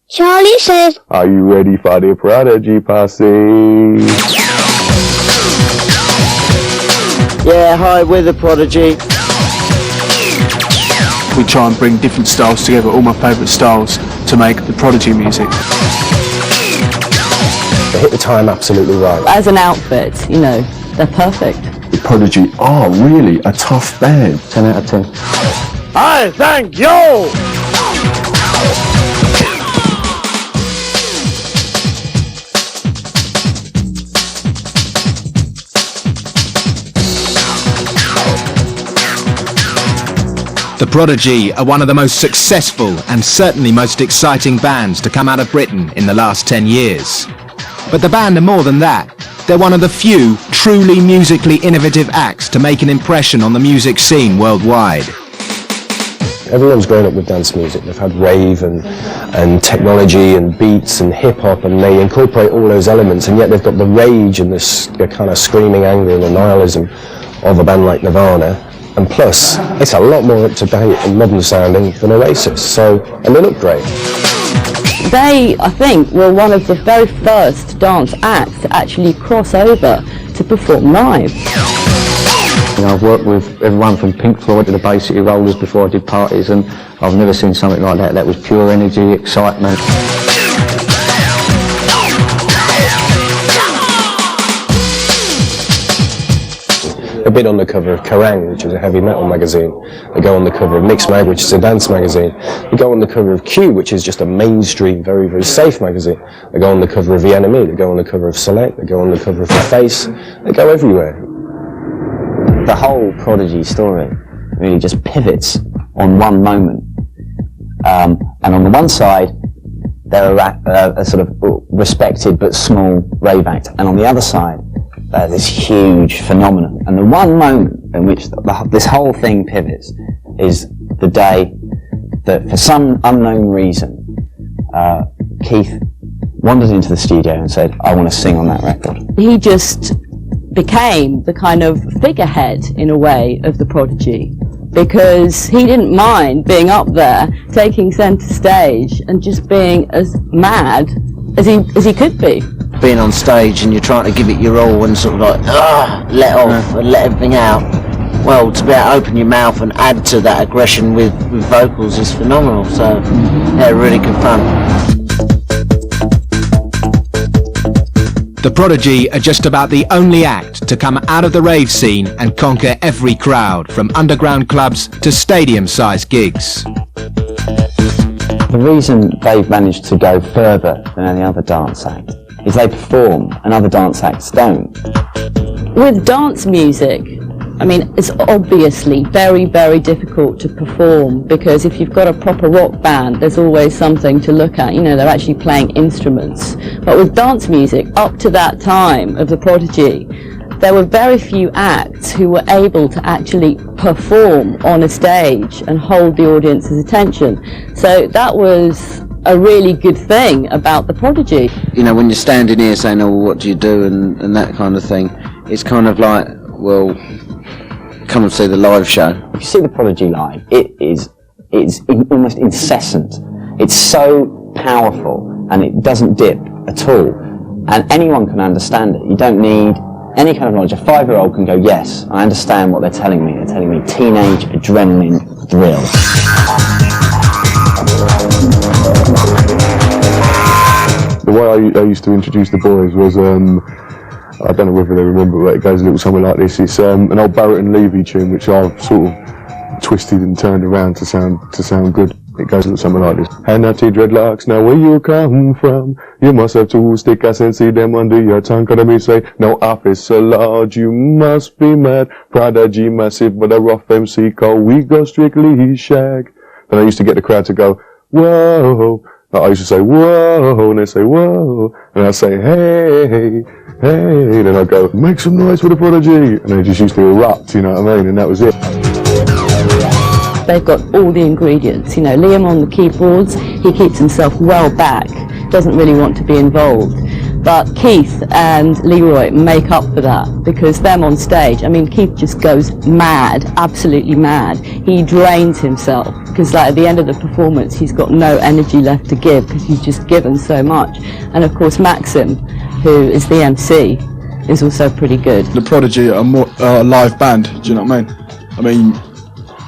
Charlie says, "Are you ready for the Prodigy posse?" Yeah, hi, we're the Prodigy. We try and bring different styles together, all my favourite styles, to make the Prodigy music. They hit the time absolutely right. As an outfit, you know, they're perfect. The Prodigy are really a tough band. 10 out of 10. I thank you! The Prodigy are one of the most successful and certainly most exciting bands to come out of Britain in the last 10 years. But the band are more than that. They're one of the few truly musically innovative acts to make an impression on the music scene worldwide. Everyone's grown up with dance music. They've had rave and technology and beats and hip-hop, and they incorporate all those elements, and yet they've got the rage and the kind of screaming anger and the nihilism of a band like Nirvana. And plus, it's a lot more up-to-date and modern sounding than Oasis, and they look great. They, I think, were one of the very first dance acts to actually cross over to perform live. You know, I've worked with everyone from Pink Floyd to the Bay City Rollers before I did Parties, and I've never seen something like that. That was pure energy, excitement. They've been on the cover of Kerrang, which is a heavy metal magazine. They go on the cover of Mix Mag, which is a dance magazine. They go on the cover of Q, which is just a mainstream, very, very safe magazine. They go on the cover of The Enemy. They go on the cover of Select. They go on the cover of The Face. They go everywhere. The whole Prodigy story really just pivots on one moment. And on the one side, they're a sort of respected but small rave act. And on the other side, this huge phenomenon. And the one moment in which this whole thing pivots is the day that, for some unknown reason, Keith wandered into the studio and said, "I want to sing on that record." He just became the kind of figurehead, in a way, of the Prodigy, because he didn't mind being up there, taking centre stage, and just being as mad as he could be. Being on stage and you're trying to give it your all and sort of like, let off and let everything out. Well, to be able to open your mouth and add to that aggression with vocals is phenomenal. So, yeah, really good fun. The Prodigy are just about the only act to come out of the rave scene and conquer every crowd, from underground clubs to stadium-sized gigs. The reason they've managed to go further than any other dance act is they perform and other dance acts don't. With dance music, I mean, it's obviously very, very difficult to perform, because if you've got a proper rock band, there's always something to look at. You know, they're actually playing instruments. But with dance music, up to that time of the Prodigy, there were very few acts who were able to actually perform on a stage and hold the audience's attention. So that was a really good thing about the Prodigy. You know, when you're standing here saying, "Oh, what do you do?" and that kind of thing, it's kind of like, well, come and see the live show. If you see the Prodigy live, it's almost incessant. It's so powerful and it doesn't dip at all. And anyone can understand it. You don't need any kind of knowledge. A 5-year-old can go, "Yes, I understand what they're telling me. They're telling me teenage adrenaline thrill." The way I used to introduce the boys was, I don't know whether they remember, but it goes a little something like this. It's an old Barrett and Levy tune, which I've sort of twisted and turned around to sound good. It goes a little something like this. "Hey, natty dreadlocks, now where you come from? You must have 2 stickers and see them under your tongue. Could me say, no officer Lord, you must be mad. Prodigy massive, but a rough MC call. We go strictly shag." And I used to get the crowd to go, "Whoa." I used to say, "Whoa," and they say, "Whoa," and I'd say, "Hey, hey," and then I'd go, "Make some noise for the Prodigy," and they just used to erupt, you know what I mean, and that was it. They've got all the ingredients. You know, Liam on the keyboards, he keeps himself well back, doesn't really want to be involved. But Keith and Leroy make up for that, because them on stage, I mean, Keith just goes mad, absolutely mad. He drains himself, because like at the end of the performance he's got no energy left to give, because he's just given so much. And of course Maxim, who is the MC, is also pretty good. The Prodigy are more a live band, do you know what I mean? I mean,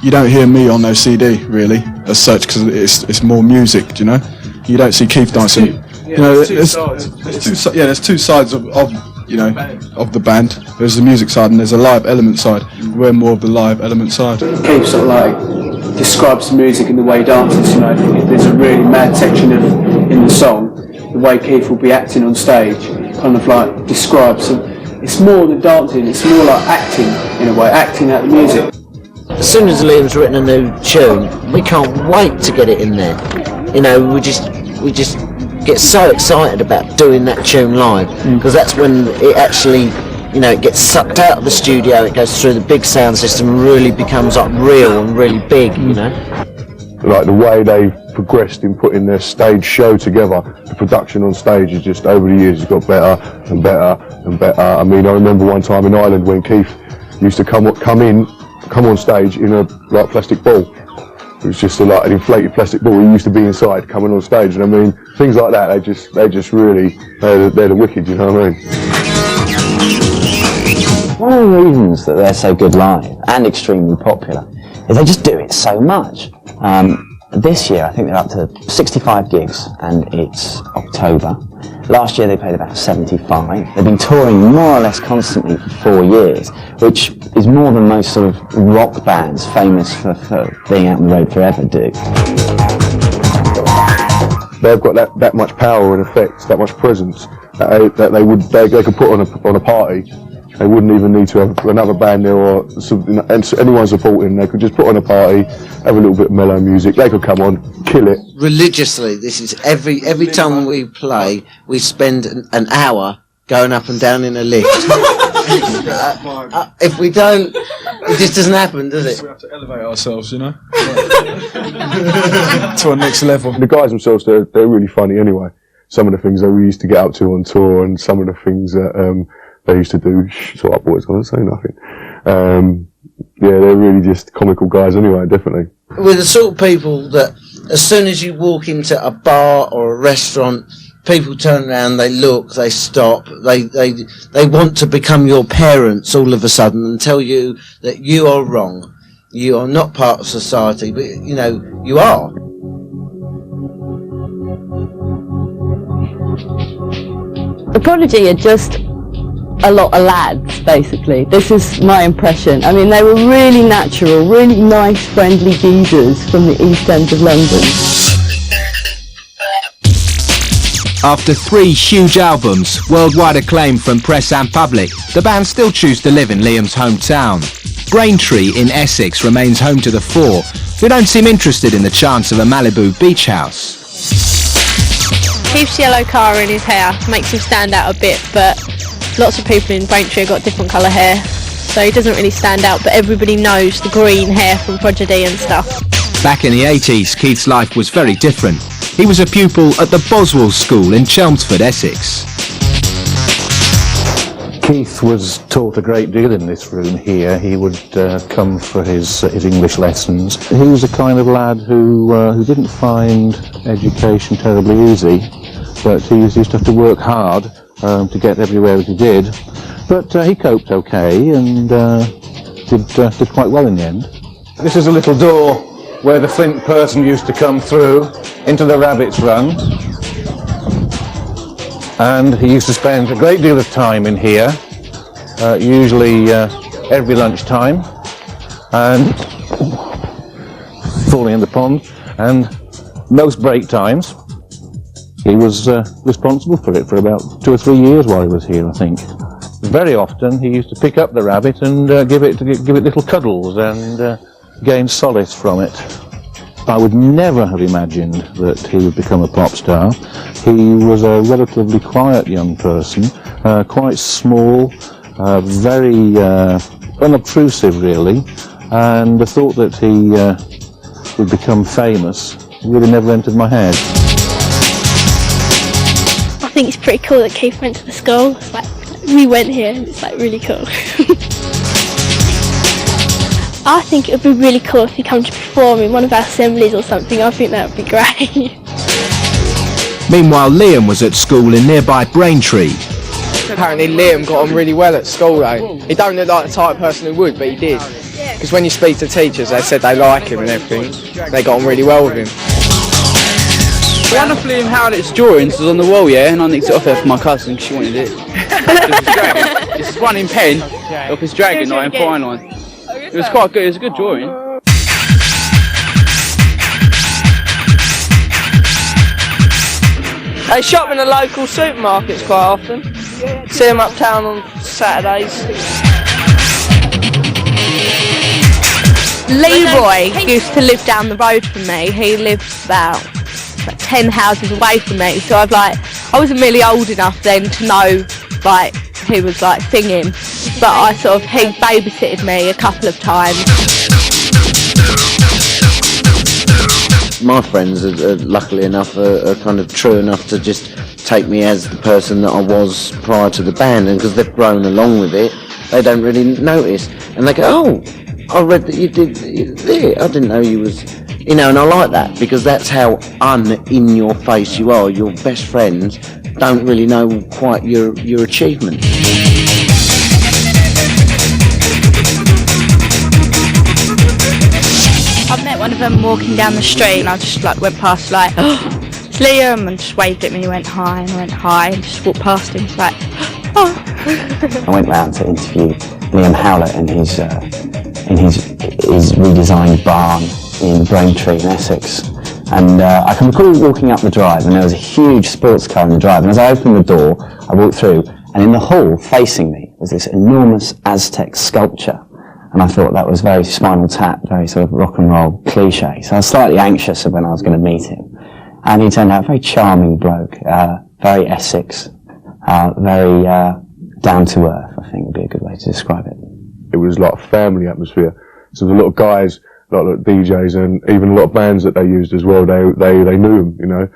you don't hear me on their CD really, as such, because it's more music, do you know? You don't see Keith dancing. You know, there's two sides of you know, of the band. There's the music side and there's a live element side. We're more of the live element side. Keith sort of like describes the music and the way he dances. You know, if there's a really mad section in the song, the way Keith will be acting on stage kind of like describes. It's more than dancing. It's more like acting in a way, acting out the music. As soon as Liam's written a new tune, we can't wait to get it in there. You know, we just get so excited about doing that tune live, because that's when it actually, you know, it gets sucked out of the studio, it goes through the big sound system and really becomes like real and really big, you know. Like the way they've progressed in putting their stage show together, the production on stage is just over the years has got better and better and better. I mean, I remember one time in Ireland when Keith used to come on stage in a like plastic ball. It was just like an inflated plastic ball. He used to be inside, coming on stage, and I mean, things like that. They just really, they're the wicked. You know what I mean? One of the reasons that they're so good live and extremely popular is they just do it so much. This year, I think they're up to 65 gigs, and it's October. Last year they played about 75. They've been touring more or less constantly for 4 years, which is more than most sort of rock bands famous for being out on the road forever do. They've got that much power and effect, that much presence that they could put on a party. They wouldn't even need to have another band there or anyone supporting. They could just put on a party, have a little bit of mellow music. They could come on, kill it. Religiously, this is every time we play, we spend an hour going up and down in a lift. If we don't, it just doesn't happen, does it? We have to elevate ourselves, you know, to our next level. The guys themselves, they're really funny anyway. Some of the things that we used to get up to on tour, and some of the things that they used to do. So up, boys, can't say nothing. Yeah, they're really just comical guys anyway, definitely. We're the sort of people that as soon as you walk into a bar or a restaurant, people turn around, they look, they stop, they want to become your parents all of a sudden and tell you that you are wrong. You are not part of society, but you know, you are. The Prodigy are just a lot of lads, basically. This is my impression. I mean, they were really natural, really nice, friendly geezers from the East End of London. After 3 huge albums, worldwide acclaim from press and public, the band still choose to live in Liam's hometown. Braintree in Essex remains home to the 4, who don't seem interested in the chance of a Malibu beach house. Keith's yellow car in his hair makes him stand out a bit, but lots of people in Braintree have got different colour hair, so he doesn't really stand out, but everybody knows the green hair from Prodigy and stuff. Back in the 80s, Keith's life was very different. He was a pupil at the Boswell School in Chelmsford, Essex. Keith was taught a great deal in this room here. He would come for his English lessons. He was the kind of lad who didn't find education terribly easy, but he used to have to work hard to get everywhere that he did. But he coped okay and did quite well in the end. This is a little door where the Flint person used to come through into the rabbit's run. And he used to spend a great deal of time in here, usually every lunchtime, and falling in the pond, and most break times. He was responsible for it for about 2 or 3 years while he was here, I think. Very often he used to pick up the rabbit and give it little cuddles and gain solace from it. I would never have imagined that he would become a pop star. He was a relatively quiet young person, quite small, very unobtrusive really, and the thought that he would become famous really never entered my head. I think it's pretty cool that Keith went to the school. It's like, we went here, and it's like really cool. I think it would be really cool if he come to perform in one of our assemblies or something. I think that would be great. Meanwhile, Liam was at school in nearby Braintree. Apparently Liam got on really well at school though. He don't look like the type of person who would, but he did. Because when you speak to teachers, they said they like him and everything. They got on really well with him. One of Liam Howlett's drawings was on the wall, yeah, and I nicked it off there for my cousin because she wanted it. This is one in pen of his dragon line and fine line. It was quite good, it was a good drawing. They shop in the local supermarkets quite often. See them uptown on Saturdays. Leroy used to live down the road from me. He lived about 10 houses away from me, so I wasn't really old enough then to know like he was like singing, but he babysitted me a couple of times. My friends are luckily enough are kind of true enough to just take me as the person that I was prior to the band, and because they've grown along with it, they don't really notice, and they go, oh, I read that you did there, I didn't know you was, you know, and I like that because that's how in your face you are. Your best friends don't really know quite your achievement. I met one of them walking down the street and I just went past oh, it's Liam, and just waved at me, he went hi, and I went hi and just walked past him, it's oh. I went round to interview Liam Howlett in his redesigned barn in Braintree in Essex, and I can recall walking up the drive and there was a huge sports car in the drive, and as I opened the door I walked through, and in the hall facing me was this enormous Aztec sculpture, and I thought that was very Spinal Tap, very sort of rock and roll cliche, so I was slightly anxious of when I was going to meet him, and he turned out a very charming bloke, very Essex, very down to earth, I think would be a good way to describe it. It was like a family atmosphere. So there was a lot of guys, a lot of DJs, and even a lot of bands that they used as well. They knew them, you know,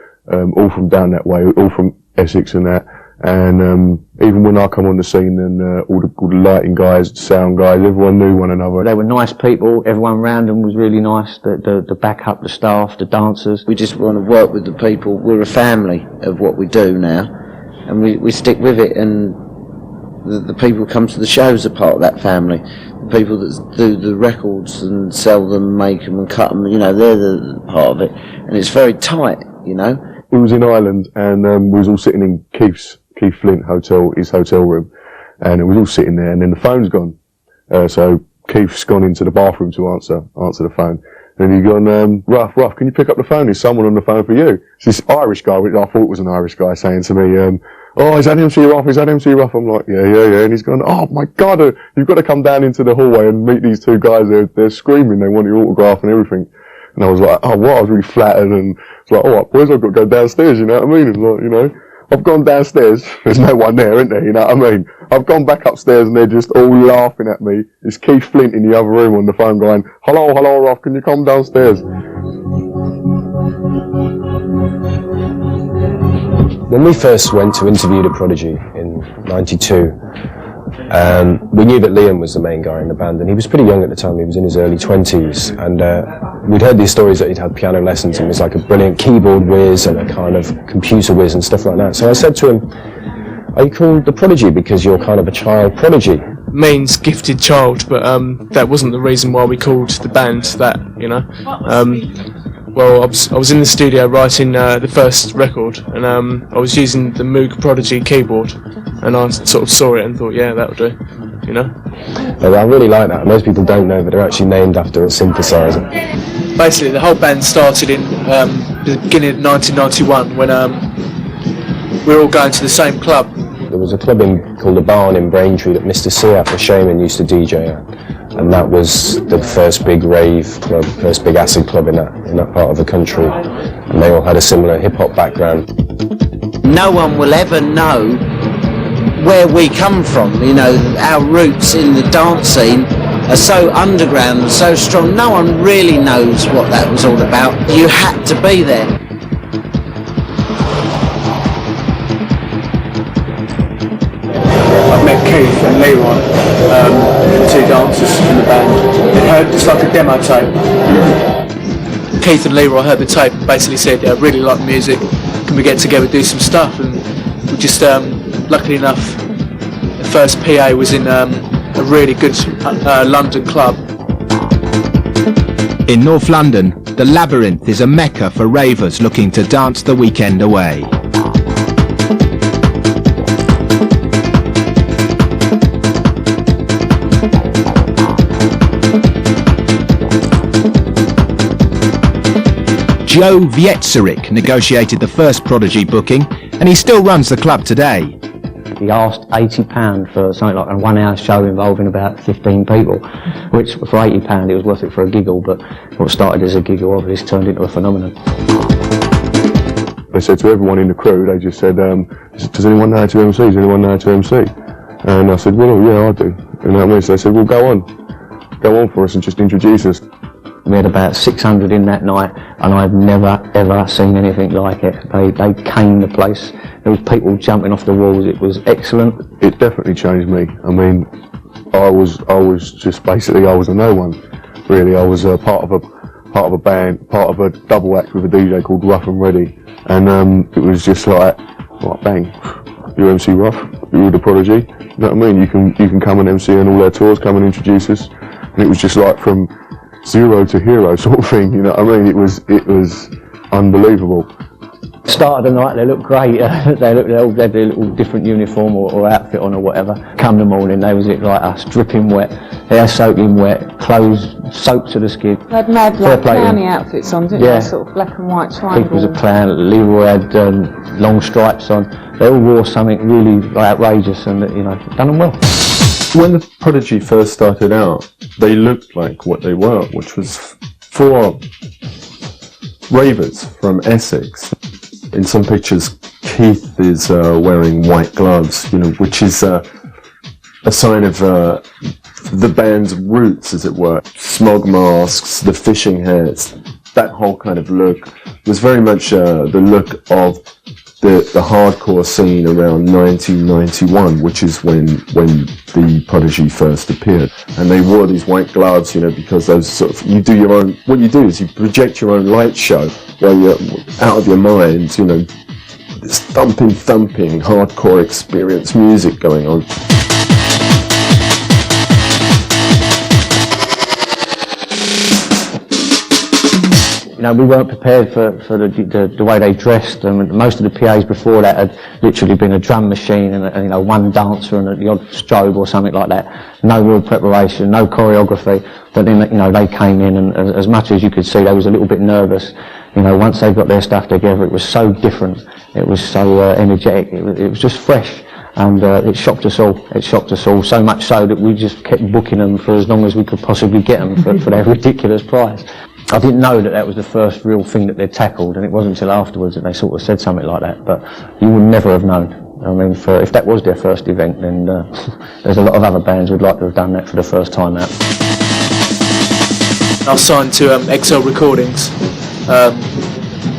all from down that way, all from Essex and that. And even when I come on the scene, and all the lighting guys, the sound guys, everyone knew one another. They were nice people. Everyone around them was really nice. The backup, the staff, the dancers. We just want to work with the people. We're a family of what we do now, and we stick with it, and the people who come to the shows are part of that family. The people that do the records and sell them, make them and cut them, you know, they're the part of it. And it's very tight, you know. We was in Ireland, and we was all sitting in Keith Flint hotel, his hotel room, and we was all sitting there, and then the phone's gone. So Keith's gone into the bathroom to answer the phone. And he's gone, Ruff, can you pick up the phone? There's someone on the phone for you. It's this Irish guy, which I thought was an Irish guy, saying to me, oh, is that MC Ruff? Is that MC Ruff? I'm like, yeah. And he's gone, oh my God, you've got to come down into the hallway and meet these two guys. They're screaming. They want your autograph and everything. And I was like, oh, what? I was really flattered, and it's like, all right, boys, I've got to go downstairs, you know what I mean? It's like, you know, I've gone downstairs. There's no one there, isn't there? You know what I mean? I've gone back upstairs and they're just all laughing at me. It's Keith Flint in the other room on the phone going, hello, Ruff, can you come downstairs? When we first went to interview the Prodigy in '92, we knew that Liam was the main guy in the band, and he was pretty young at the time. He was in his early 20s, and we'd heard these stories that he'd had piano lessons and was like a brilliant keyboard whiz and a kind of computer whiz and stuff like that. So I said to him, are you called the Prodigy because you're kind of a child prodigy? Means gifted child, but that wasn't the reason why we called the band that, you know. Well, I was in the studio writing the first record, and I was using the Moog Prodigy keyboard, and I sort of saw it and thought, yeah, that'll do, you know. Well, I really like that. Most people don't know that they're actually named after a synthesizer. Basically, the whole band started in the beginning of 1991 when we were all going to the same club. There was a club called The Barn in Braintree that Mr. Siat the Shaman used to DJ at, and that was the first big rave club, first big acid club in that part of the country, and they all had a similar hip-hop background. No one will ever know where we come from, you know, our roots in the dance scene are so underground and so strong, no one really knows what that was all about. You had to be there. Keith and Leroy, the two dancers in the band. They heard just like a demo tape. Keith and Leroy heard the tape and basically said, yeah, I really like music, can we get together, do some stuff? And we just, luckily enough, the first PA was in a really good London club. In North London, the Labyrinth is a mecca for ravers looking to dance the weekend away. Joe Vietzerick negotiated the first Prodigy booking, and he still runs the club today. He asked £80 for something like a 1 hour show involving about 15 people, which for £80 it was worth it for a giggle, but what started as a giggle obviously turned into a phenomenon. They said to everyone in the crew, they just said, does anyone know how to MC? Does anyone know how to MC? And I said, well, yeah, I do. And so they said, well, go on for us and just introduce us. We had about 600 in that night, and I've never ever seen anything like it. They came the place. There was people jumping off the walls. It was excellent. It definitely changed me. I mean, I was just basically I was a no one. Really, I was part of a band, part of a double act with a DJ called Rough and Ready, and it was just like bang, you're MC Rough, you're the Prodigy. You know what I mean? You can come and MC on all their tours, come and introduce us, and it was just like from zero to hero sort of thing, you know what I mean? It was unbelievable. Start of the night, they looked great. They had their little different uniform or outfit on or whatever. Come the morning, they was like us, dripping wet, hair soaking wet, clothes soaked to the skin. They had mad like clowny outfits on, didn't they? Sort of black and white triangle. Keith was a clown, Leroy had long stripes on. They all wore something really outrageous and, you know, done them well. When the Prodigy first started out, they looked like what they were, which was 4 ravers from Essex. In some pictures, Keith is wearing white gloves, you know, which is a sign of the band's roots, as it were. Smog masks, the fishing hats, that whole kind of look was very much the look of the hardcore scene around 1991, which is when the Prodigy first appeared. And they wore these white gloves, you know, because those sort of, you do your own, what you do is you project your own light show where you're out of your mind, you know, this thumping, hardcore experience music going on. You know, we weren't prepared for the way they dressed, and most of the PAs before that had literally been a drum machine and you know, one dancer and the odd strobe or something like that. No real preparation, no choreography. But then, you know, they came in, and as much as you could see, they was a little bit nervous. You know, once they got their stuff together, it was so different. It was so energetic. It was just fresh. And it shocked us all. It shocked us all, so much so that we just kept booking them for as long as we could possibly get them for their ridiculous price. I didn't know that was the first real thing that they'd tackled, and it wasn't until afterwards that they sort of said something like that. But you would never have known. I mean, if that was their first event, then there's a lot of other bands who'd like to have done that for the first time out. I was signed to XL Recordings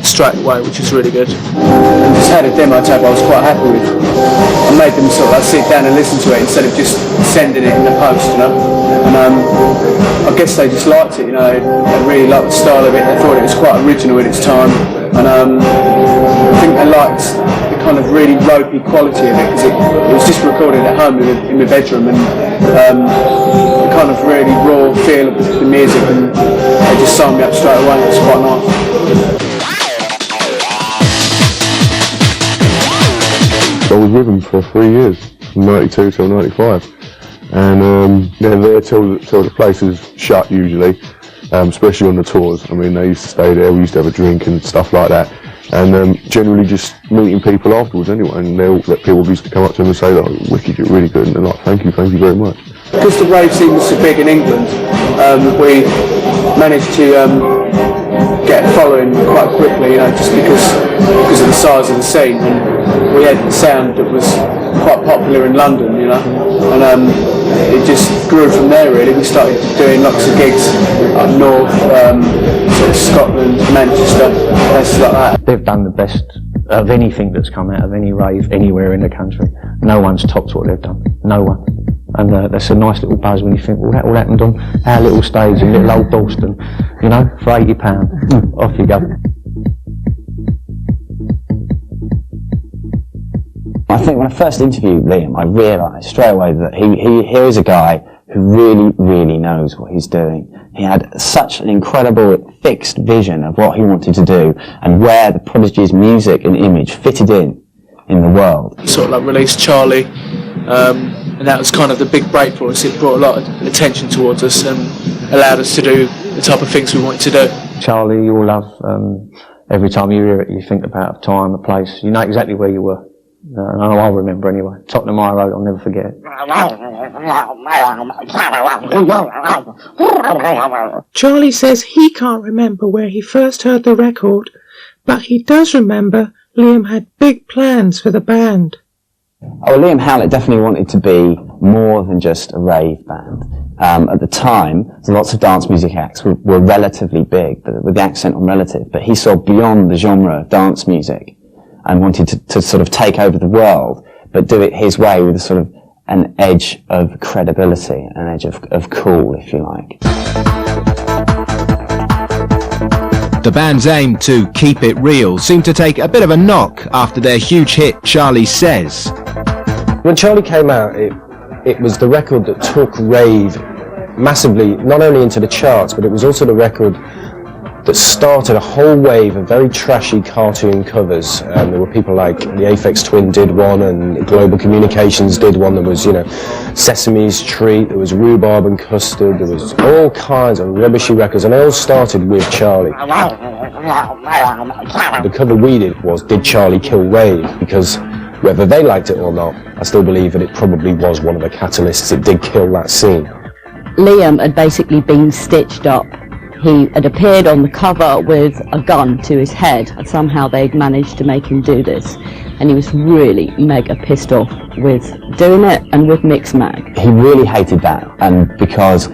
straight away, which is really good. I just had a demo tape I was quite happy with. I made them sort of like sit down and listen to it instead of just sending it in the post, you know. And I guess they just liked it, you know. They really liked the style of it. They thought it was quite original in its time. And I think they liked the kind of really ropey quality of it, because it was just recorded at home in my bedroom, and the kind of really raw feel of the music, and they just signed me up straight away. It was quite nice. I was with them for 3 years, from 92 till 95, and they're there till the place is shut usually, especially on the tours. I mean, they used to stay there, we used to have a drink and stuff like that, and generally just meeting people afterwards anyway, and people used to come up to them and say, like, wicked, you're really good, and they're like, thank you very much. Because the rave scene was so big in England, we managed to get a following quite quickly, you know, just because of the size of the scene. And we had a sound that was quite popular in London, you know, and it just grew from there really. We started doing lots of gigs up north, sort of Scotland, Manchester, places like that. They've done the best of anything that's come out of any rave anywhere in the country. No one's topped what they've done. No one. And that's a nice little buzz when you think, well, that all happened on our little stage in little old Dalston, you know, for £80. Off you go. I think when I first interviewed Liam, I realised straight away that here is a guy who really knows what he's doing. He had such an incredible fixed vision of what he wanted to do and where the Prodigy's music and image fitted in the world. Sort of like released Charlie, and that was kind of the big break for us. It brought a lot of attention towards us and allowed us to do the type of things we wanted to do. Charlie, you'll love, every time you hear it, you think about a time, a place. You know exactly where you were. I'll remember anyway. Tottenham High Road, I'll never forget it. Charlie says he can't remember where he first heard the record, but he does remember Liam had big plans for the band. Oh, Liam Howlett definitely wanted to be more than just a rave band. At the time, lots of dance music acts were relatively big, but with the accent on relative, but he saw beyond the genre of dance music and wanted to sort of take over the world, but do it his way with a sort of an edge of credibility, an edge of cool, if you like. The band's aim to keep it real seemed to take a bit of a knock after their huge hit Charlie Says. When Charlie came out, it was the record that took rave massively, not only into the charts, but it was also the record that started a whole wave of very trashy cartoon covers. There were people like the Aphex Twin did one, and Global Communications did one. There was, you know, Sesame's Treat, there was Rhubarb and Custard, there was all kinds of rubbishy records, and they all started with Charlie. The cover we did was Did Charlie Kill Rave? Because whether they liked it or not, I still believe that it probably was one of the catalysts that did kill that scene. Liam had basically been stitched up. He had appeared on the cover with a gun to his head, and somehow they'd managed to make him do this. And he was really mega pissed off with doing it and with Mixmag. He really hated that, and because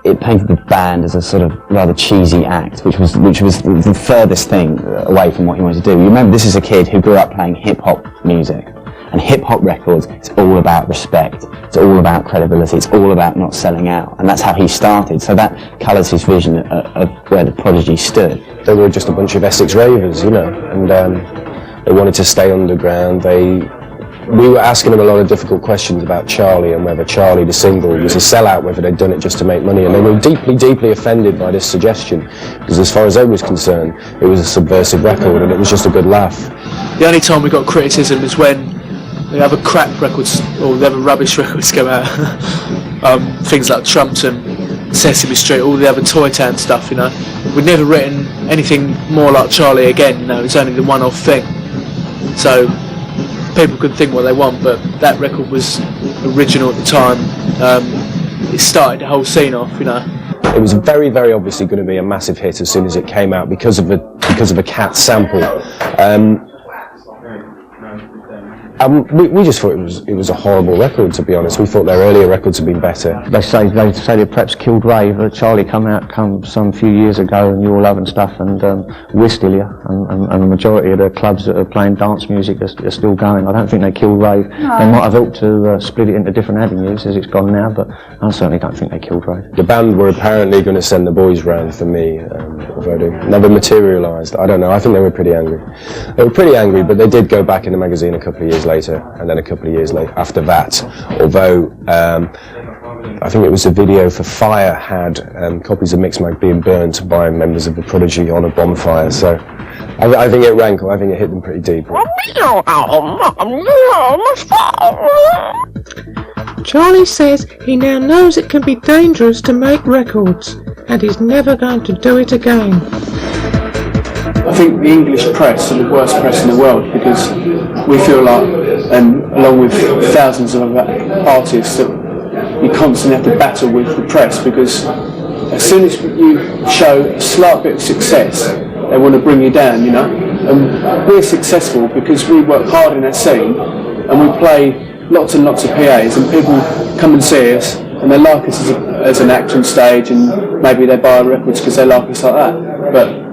it painted the band as a sort of rather cheesy act, which was the furthest thing away from what he wanted to do. You remember, this is a kid who grew up playing hip-hop music. And hip-hop records, it's all about respect, it's all about credibility, it's all about not selling out. And that's how he started, so that colours his vision of where the Prodigy stood. They were just a bunch of Essex ravers, you know, and they wanted to stay underground. We were asking them a lot of difficult questions about Charlie and whether Charlie, the single, was a sellout, whether they'd done it just to make money, and they were deeply offended by this suggestion, because as far as they was concerned, it was a subversive record and it was just a good laugh. The only time we got criticism is when the other crap records, or the other rubbish records come out. Things like Trumpton, Sesame Street, all the other Toy Town stuff, you know. We'd never written anything more like Charlie again, you know, it's only the one-off thing. So people could think what they want, but that record was original at the time. It started the whole scene off, you know. It was very obviously going to be a massive hit as soon as it came out because of a Cat sample. We just thought it was a horrible record, to be honest. We thought their earlier records had been better. They say they perhaps killed rave. Charlie come some few years ago, and Your Love and stuff, and we're still here, and the majority of the clubs that are playing dance music are still going. I don't think they killed rave. No. They might have helped to split it into different avenues as it's gone now, but I certainly don't think they killed rave. The band were apparently going to send the boys round for me, although it never materialised. I don't know, I think they were pretty angry. They were pretty angry, but they did go back in the magazine a couple of years later, and then a couple of years later after that, although I think it was a video for Fire had copies of Mixmag being burnt by members of the Prodigy on a bonfire, so I think it rankled, I think it hit them pretty deep. Charlie says he now knows it can be dangerous to make records, and he's never going to do it again. I think the English press are the worst press in the world, because we feel like, and along with thousands of other artists, that you constantly have to battle with the press, because as soon as you show a slight bit of success, they want to bring you down, you know. And we're successful because we work hard in that scene, and we play lots and lots of PAs, and people come and see us, and they like us as an act on stage, and maybe they buy our records because they like us like that. But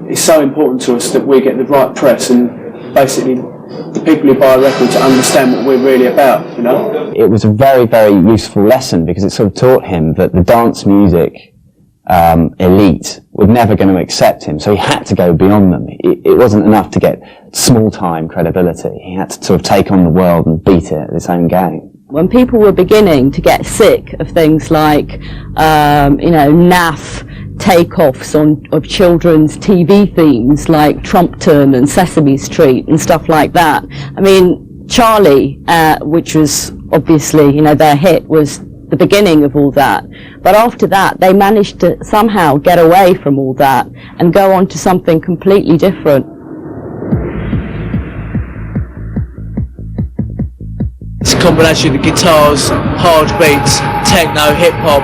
it's so important to us that we get the right press and basically the people who buy a record to understand what we're really about, you know. It was a very, very useful lesson because it sort of taught him that the dance music elite were never going to accept him, so he had to go beyond them. It wasn't enough to get small-time credibility. He had to sort of take on the world and beat it at his own game. When people were beginning to get sick of things like, naff takeoffs of children's TV themes like Trumpton and Sesame Street and stuff like that. I mean, Charlie, which was obviously, their hit, was the beginning of all that. But after that, they managed to somehow get away from all that and go on to something completely different. It's a combination of guitars, hard beats, techno, hip-hop.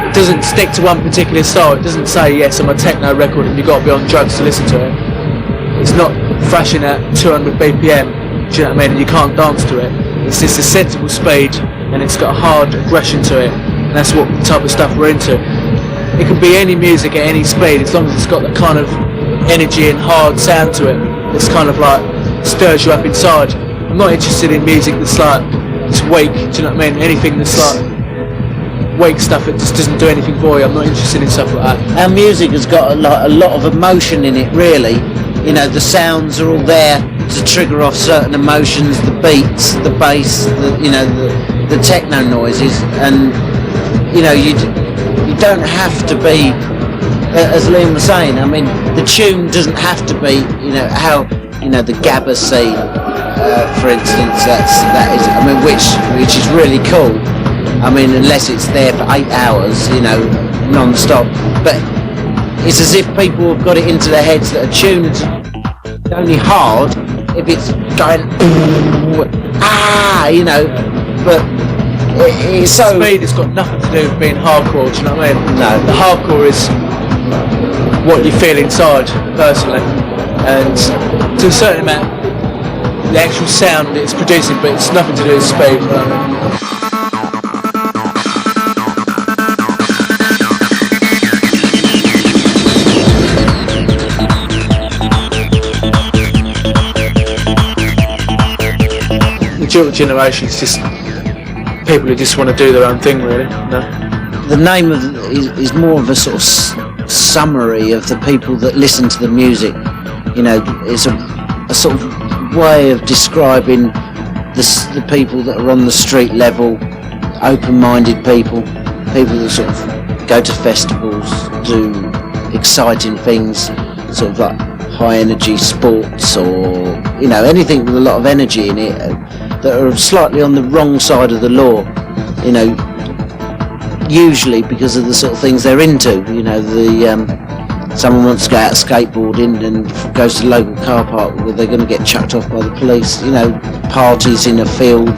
It doesn't stick to one particular style. It doesn't say, yes, I'm a techno record and you've got to be on drugs to listen to it. It's not thrashing at 200 BPM, do you know what I mean, and you can't dance to it. It's just a sensible speed and it's got a hard aggression to it, and that's what type of stuff we're into. It can be any music at any speed as long as it's got that kind of energy and hard sound to it. It's kind of like stirs you up inside. I'm not interested in music that's like, it's weak, do you know what I mean? Anything that's like weak stuff, it just doesn't do anything for you. I'm not interested in stuff like that. Our music has got a lot of emotion in it, really. The sounds are all there to trigger off certain emotions, the beats, the bass, the techno noises, and you don't have to be, as Liam was saying, I mean, the tune doesn't have to be, how, the Gabba scene, for instance, that is, I mean, which is really cool. I mean, unless it's there for 8 hours, non-stop. But it's as if people have got it into their heads that a tune is only hard if it's going, but it's so... Speed has got nothing to do with being hardcore, do you know what I mean? No. The hardcore is what you feel inside, personally. And to a certain amount, the actual sound it's producing, but it's nothing to do with speed, you know what I mean? The generation is just people who just want to do their own thing, really. The name is more of a sort of summary of the people that listen to the music. It's a sort of way of describing the people that are on the street level, open-minded people that sort of go to festivals, do exciting things, sort of like high-energy sports or anything with a lot of energy in it. That are slightly on the wrong side of the law, usually because of the sort of things they're into. Someone wants to go out skateboarding and goes to the local car park where they're going to get chucked off by the police. Parties in a field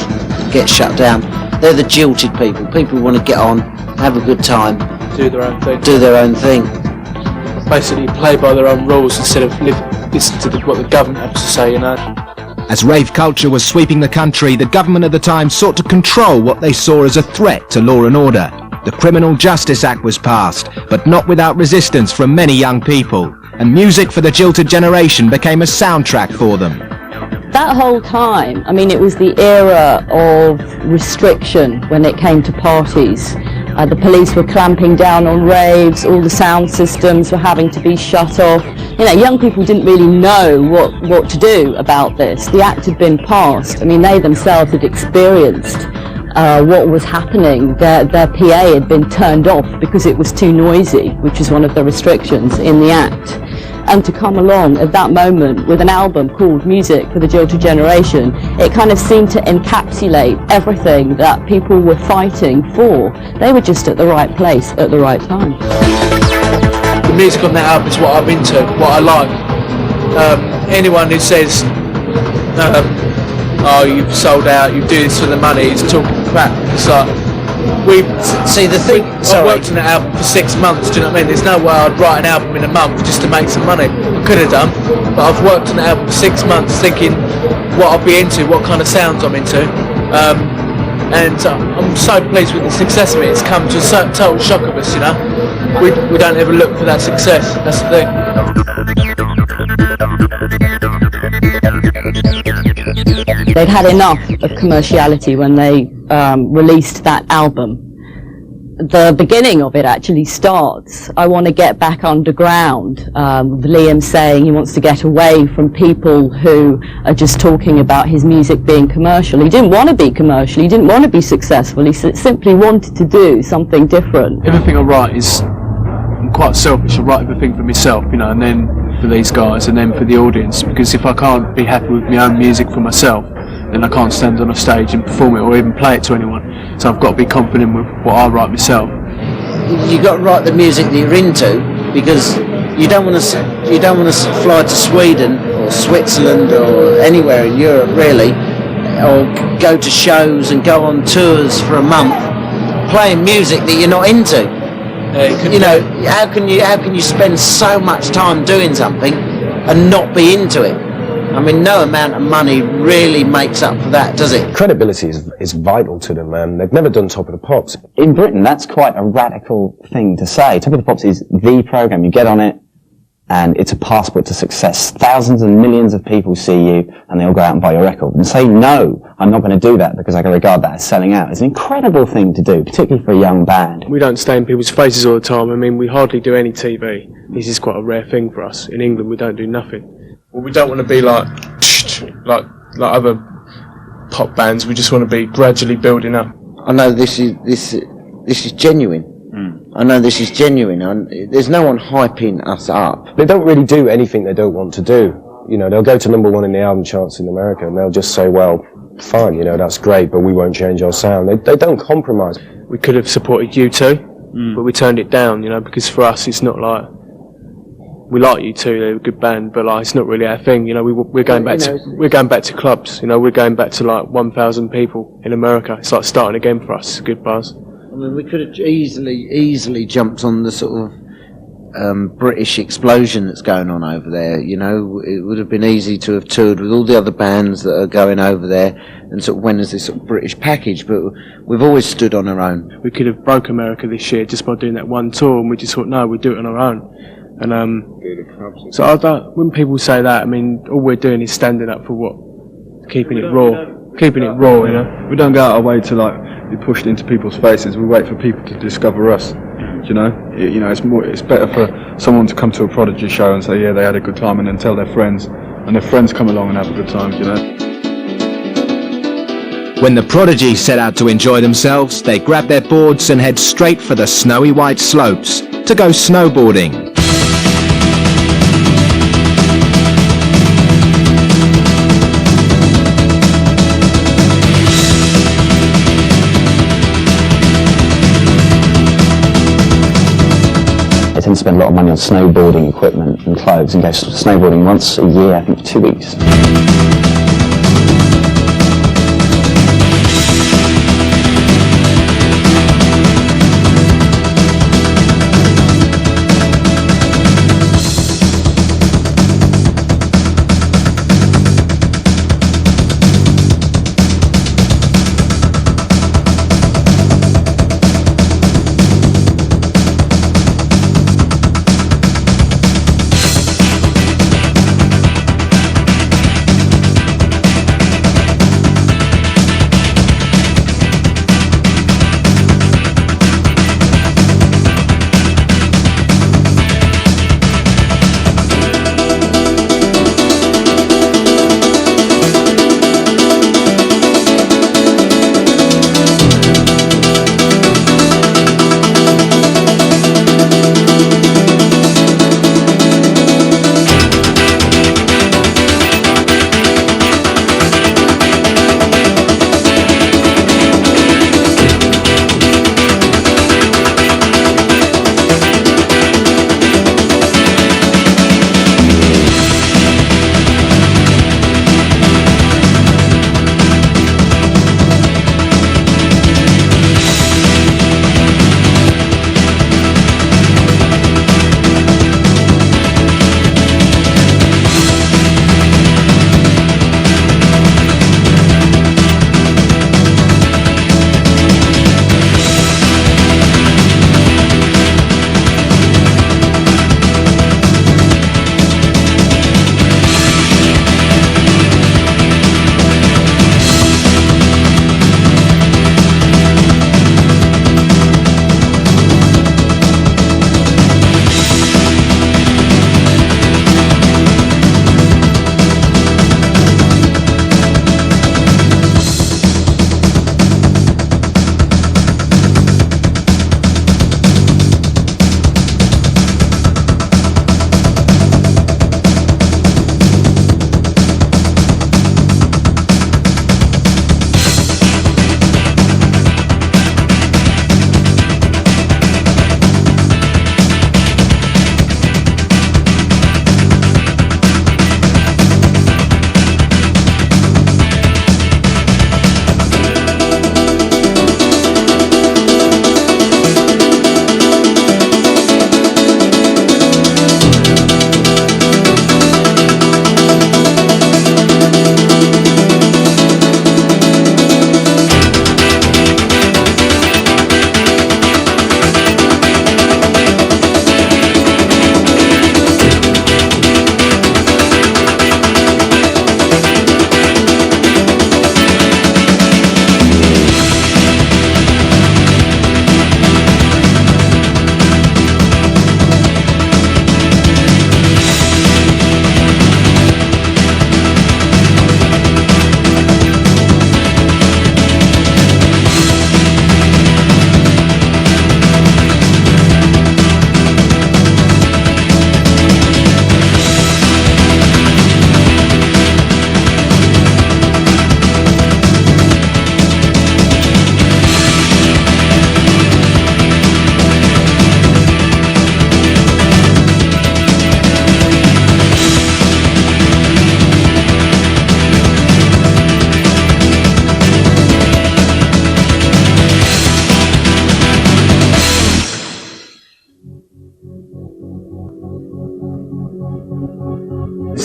get shut down. They're the jilted people who want to get on, have a good time, do their own thing. Basically play by their own rules instead of listen to what the government has to say, As rave culture was sweeping the country, the government at the time sought to control what they saw as a threat to law and order. The Criminal Justice Act was passed, but not without resistance from many young people, and music for the jilted generation became a soundtrack for them. That whole time, I mean, it was the era of restriction when it came to parties. The police were clamping down on raves, all the sound systems were having to be shut off. Young people didn't really know what to do about this. The act had been passed. I mean, they themselves had experienced what was happening. Their PA had been turned off because it was too noisy, which is one of the restrictions in the act. And to come along at that moment with an album called Music for the Jilted Generation, it kind of seemed to encapsulate everything that people were fighting for. They were just at the right place at the right time. The music on that album is what I'm into, what I like. Anyone who says, oh, you've sold out, you do this for the money, is talking crap. It's like, I worked on that album for 6 months, do you know what I mean? There's no way I'd write an album in a month just to make some money. I could have done, but I've worked on that album for 6 months thinking what I'll be into, what kind of sounds I'm into. And I'm so pleased with the success of it. It's come to a total shock of us, We don't ever look for that success, that's the thing. They'd had enough of commerciality when they released that album. The beginning of it actually starts, I want to get back underground, with Liam saying he wants to get away from people who are just talking about his music being commercial. He didn't want to be commercial, he didn't want to be successful, he simply wanted to do something different. Everything I write is, I'm quite selfish, I write everything for myself, you know, and then for these guys and then for the audience, because if I can't be happy with my own music for myself, then I can't stand on a stage and perform it or even play it to anyone. So I've got to be confident with what I write myself. You've got to write the music that you're into, because you don't want to fly to Sweden or Switzerland or anywhere in Europe really, or go to shows and go on tours for a month playing music that you're not into. You know, how can you spend so much time doing something and not be into it? I mean, no amount of money really makes up for that, does it? Credibility is vital to them, man. They've never done Top of the Pops. In Britain, that's quite a radical thing to say. Top of the Pops is the program. You get on it, and it's a passport to success. Thousands and millions of people see you, and they all go out and buy your record. And say, no, I'm not going to do that because I can regard that as selling out. It's an incredible thing to do, particularly for a young band. We don't stay in people's faces all the time. I mean, we hardly do any TV. This is quite a rare thing for us. In England, we don't do nothing. Well, we don't want to be like other pop bands. We just want to be gradually building up. I know this is genuine. I know this is genuine. There's no one hyping us up. They don't really do anything they don't want to do. You know, they'll go to #1 in the album charts in America and they'll just say, well, fine, you know, that's great, but we won't change our sound. They don't compromise. We could have supported U2, but we turned it down, you know, because for us it's not like, we like U2, they're a good band, but like, it's not really our thing, you know. We're going back to clubs, you know. We're going back to like 1,000 people in America. It's like starting again for us. It's a good buzz. I mean, we could have easily jumped on the sort of British explosion that's going on over there. You know, it would have been easy to have toured with all the other bands that are going over there and sort of went as this sort of British package. But we've always stood on our own. We could have broke America this year just by doing that one tour, and we just thought, no, we'll do it on our own. And so when people say that, I mean, all we're doing is standing up for what, keeping it raw, you know. We don't go out our way to like be pushed into people's faces. We wait for people to discover us. You know, it's better for someone to come to a Prodigy show and say, yeah, they had a good time, and then tell their friends, and their friends come along and have a good time. You know. When the Prodigy set out to enjoy themselves, they grab their boards and head straight for the snowy white slopes to go snowboarding. They tend to spend a lot of money on snowboarding equipment and clothes and go snowboarding once a year, I think 2 weeks.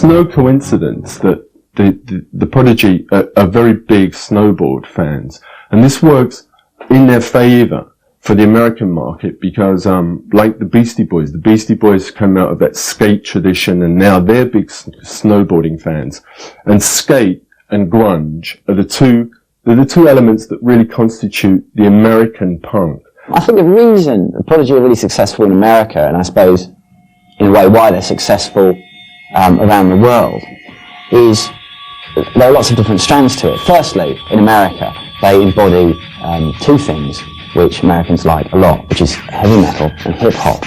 it's no coincidence that the Prodigy are very big snowboard fans, and this works in their favour for the American market because, like the Beastie Boys come out of that skate tradition, and now they're big snowboarding fans. And skate and grunge are the two elements that really constitute the American punk. I think the reason the Prodigy are really successful in America, and I suppose in a way why they're successful around the world, is there are lots of different strands to it. Firstly, in America, they embody two things which Americans like a lot, which is heavy metal and hip hop,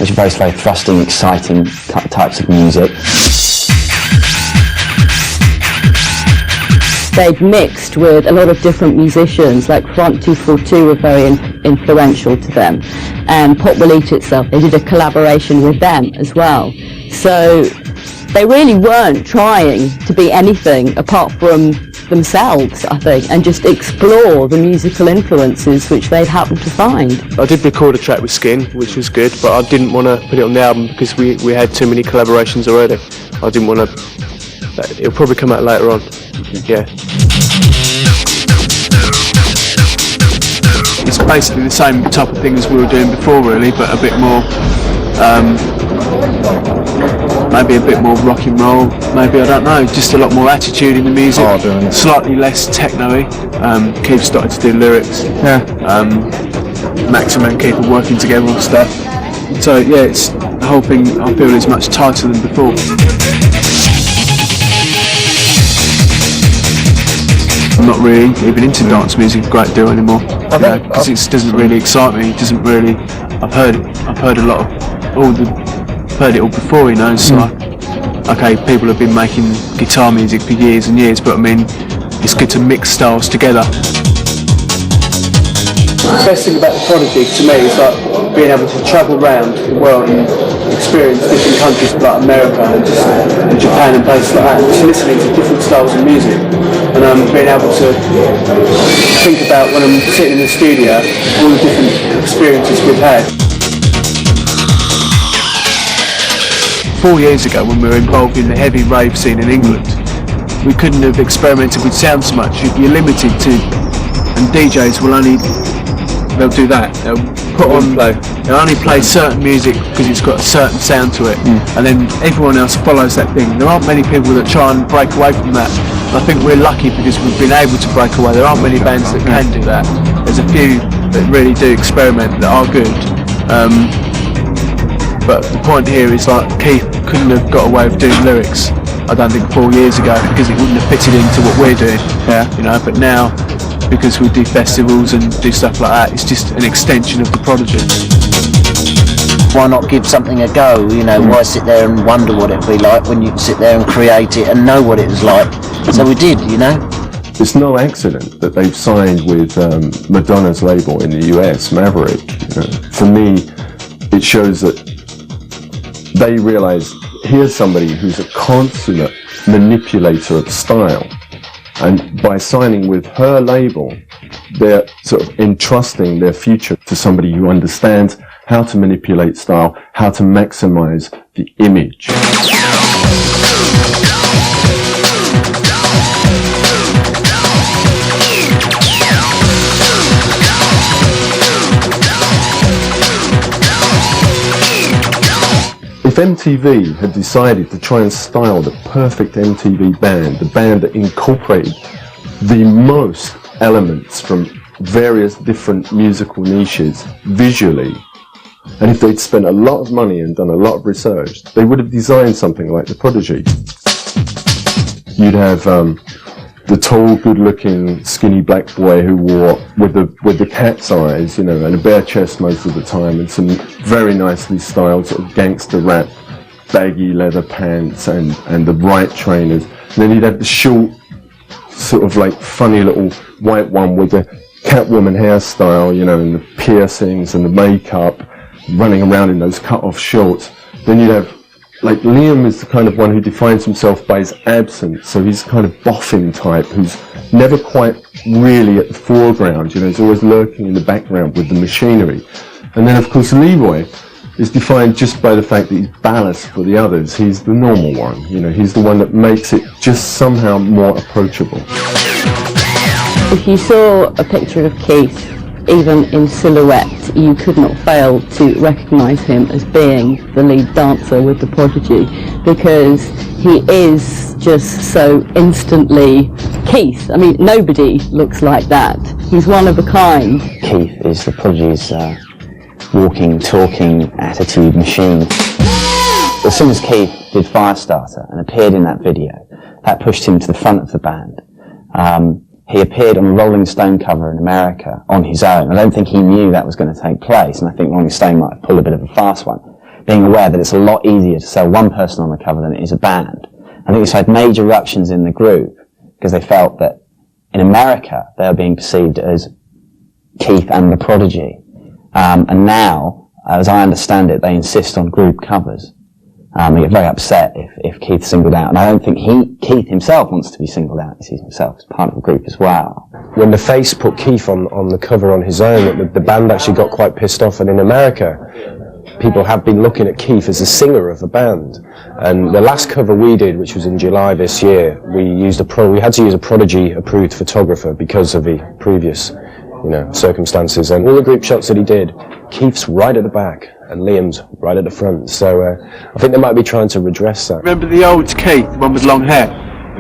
which are very thrusting, exciting types of music. They've mixed with a lot of different musicians, like Front 242 were very influential to them, and Pop Will Eat Itself, they did a collaboration with them as well. So they really weren't trying to be anything apart from themselves, I think, and just explore the musical influences which they'd happened to find. I did record a track with Skin, which was good, but I didn't want to put it on the album because we had too many collaborations already. I didn't want to... It'll probably come out later on. Yeah. It's basically the same type of thing as we were doing before, really, but a bit more, maybe a bit more rock and roll, maybe, I don't know, just a lot more attitude in the music, slightly less techno-y. Keith started to do lyrics, Max and Keith are working together on stuff, so yeah, it's, the whole thing I feel is much tighter than before. I'm not really even into dance music a great deal anymore, because it doesn't really excite me. It doesn't really. I've heard a lot of heard it all before, you know. So okay, people have been making guitar music for years and years, but I mean, it's good to mix styles together. The best thing about the Prodigy to me is like being able to travel around the world and experience different countries like America and Japan and places like that, and just listening to different styles of music, and being able to think about when I'm sitting in the studio all the different experiences we've had. 4 years ago, when we were involved in the heavy rave scene in England, we couldn't have experimented with sound so much. You're limited to, and DJs will only, they'll do that. They'll they'll only play certain music because it's got a certain sound to it, and then everyone else follows that thing. There aren't many people that try and break away from that. I think we're lucky because we've been able to break away. There aren't many bands that can do that. There's a few that really do experiment that are good. But the point here is, like, Keith couldn't have got away with doing lyrics, I don't think, 4 years ago, because it wouldn't have fitted into what we're doing. You know, but now, because we do festivals and do stuff like that, it's just an extension of the Prodigy. Why not give something a go, you know, why sit there and wonder what it'd be like when you can sit there and create it and know what it was like. So we did, you know. It's no accident that they've signed with Madonna's label in the US, Maverick. You know, for me, it shows that they realise here's somebody who's a consummate manipulator of style, and by signing with her label, they're sort of entrusting their future to somebody who understands how to manipulate style, how to maximise the image. If MTV had decided to try and style the perfect MTV band, the band that incorporated the most elements from various different musical niches visually, and if they'd spent a lot of money and done a lot of research, they would have designed something like the Prodigy. You'd have the tall, good-looking, skinny black boy who wore with the cat's eyes, you know, and a bare chest most of the time, and some very nicely styled sort of gangster rap, baggy leather pants, and the right trainers. And then you'd have the short, sort of like funny little white one with the Catwoman hairstyle, you know, and the piercings and the makeup, running around in those cut-off shorts. Then you'd have, like, Liam is the kind of one who defines himself by his absence, so he's kind of boffin type who's never quite really at the foreground, you know, he's always lurking in the background with the machinery. And then of course Leroy is defined just by the fact that he's ballast for the others. He's the normal one, you know, he's the one that makes it just somehow more approachable. If you saw a picture of Keith, even in silhouette, you could not fail to recognise him as being the lead dancer with the Prodigy, because he is just so instantly Keith. I mean, nobody looks like that. He's one of a kind. Keith is the Prodigy's walking, talking attitude machine. As soon as Keith did Firestarter and appeared in that video, that pushed him to the front of the band. He appeared on a Rolling Stone cover in America on his own. I don't think he knew that was going to take place, and I think Rolling Stone might have pulled a bit of a fast one, being aware that it's a lot easier to sell one person on the cover than it is a band. I think it's had major eruptions in the group because they felt that in America they were being perceived as Keith and the Prodigy. And now, as I understand it, they insist on group covers. They get very upset if Keith's singled out, and I don't think Keith himself wants to be singled out. He sees himself as part of the group as well. When the Face put Keith on the cover on his own, the band actually got quite pissed off, and in America, people have been looking at Keith as a singer of the band. And the last cover we did, which was in July this year, we had to use a Prodigy-approved photographer because of the previous, you know, circumstances. And all the group shots that he did, Keith's right at the back and Liam's right at the front. So I think they might be trying to redress that. Remember the old Keith, the one with long hair?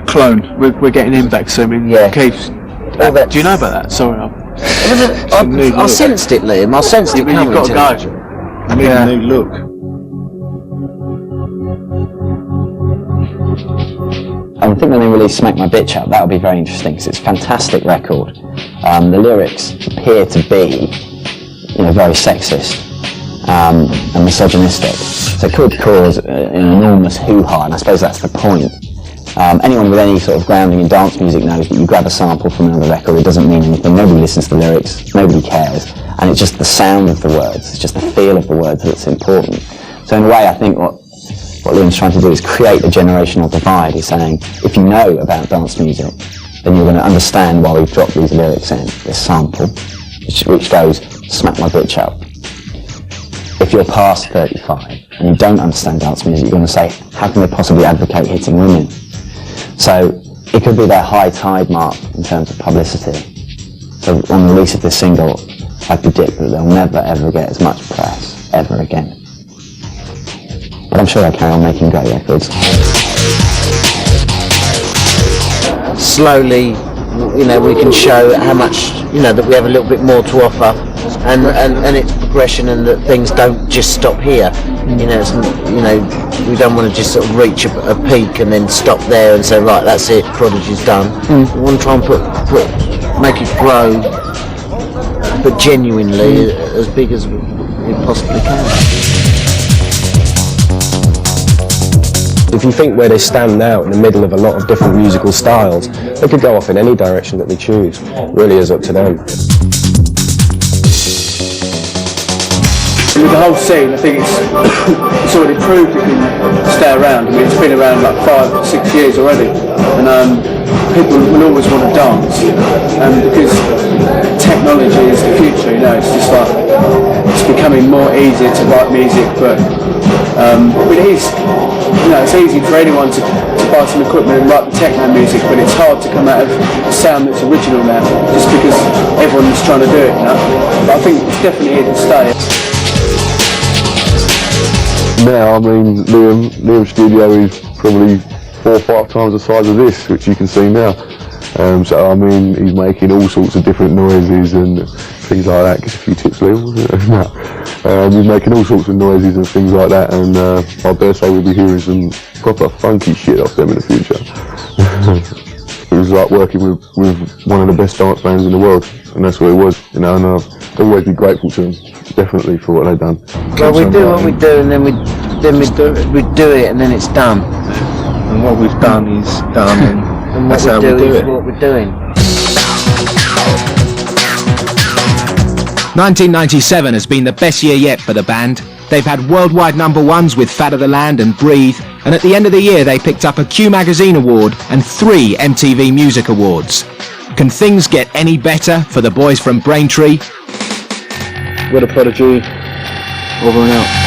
A clone. We're getting him back soon. Yeah. Keith's. Do you know about that? Sorry. I sensed it, Liam. I sensed it coming. You've got to go. I need a new look. I think when they release Smack My Bitch Up, that'll be very interesting because it's a fantastic record. The lyrics appear to be, you know, very sexist and misogynistic. So it could cause an enormous hoo-ha, and I suppose that's the point. Anyone with any sort of grounding in dance music knows that you grab a sample from another record, it doesn't mean anything. Nobody listens to the lyrics, nobody cares, and it's just the sound of the words, it's just the feel of the words that's important. So in a way, I think what Liam's trying to do is create a generational divide. He's saying, if you know about dance music, then you're going to understand why we've dropped these lyrics in, this sample, which goes, smack my bitch up. If you're past 35 and you don't understand dance music, you're going to say, how can they possibly advocate hitting women? So it could be their high tide mark in terms of publicity. So on the release of this single, I predict that they'll never ever get as much press ever again. But I'm sure they'll carry on making great records. Slowly, you know, we can show how much, you know, that we have a little bit more to offer, and it's progression, and that things don't just stop here. You know, we don't want to just sort of reach a peak and then stop there and say, right, that's it, Prodigy's done. We want to try and make it grow, but genuinely as big as we possibly can. If you think where they stand now in the middle of a lot of different musical styles, they could go off in any direction that they choose. It really is up to them. With the whole scene, I think it's already proved it can stay around. I mean, it's been around like 5 or 6 years already, and people will always want to dance, because technology is the future. You know, it's just like it's becoming more easier to write music, but it is. You know, it's easy for anyone to buy some equipment and write the techno music, but it's hard to come out of a sound that's original now, just because everyone's trying to do it, you know. But I think it's definitely here to stay. Now, I mean, Liam's studio is probably 4 or 5 times the size of this, which you can see now. So, I mean, he's making all sorts of different noises and things like that. Give a few tips, Liam. He's making all sorts of noises and things like that, and I dare say we'll be hearing some proper funky shit off them in the future. It was like working with one of the best dance bands in the world, and that's what it was, you know, and I'll always be grateful to them, definitely, for what they've done. Well, we do what we do, and then we do it, and then it's done. And what we've done is done, and what that's how we do it. What we're doing. 1997 has been the best year yet for the band. They've had worldwide #1s with Fat of the Land and Breathe, and at the end of the year they picked up a Q Magazine award and 3 MTV Music Awards. Can things get any better for the boys from Braintree? We're the Prodigy, over and out.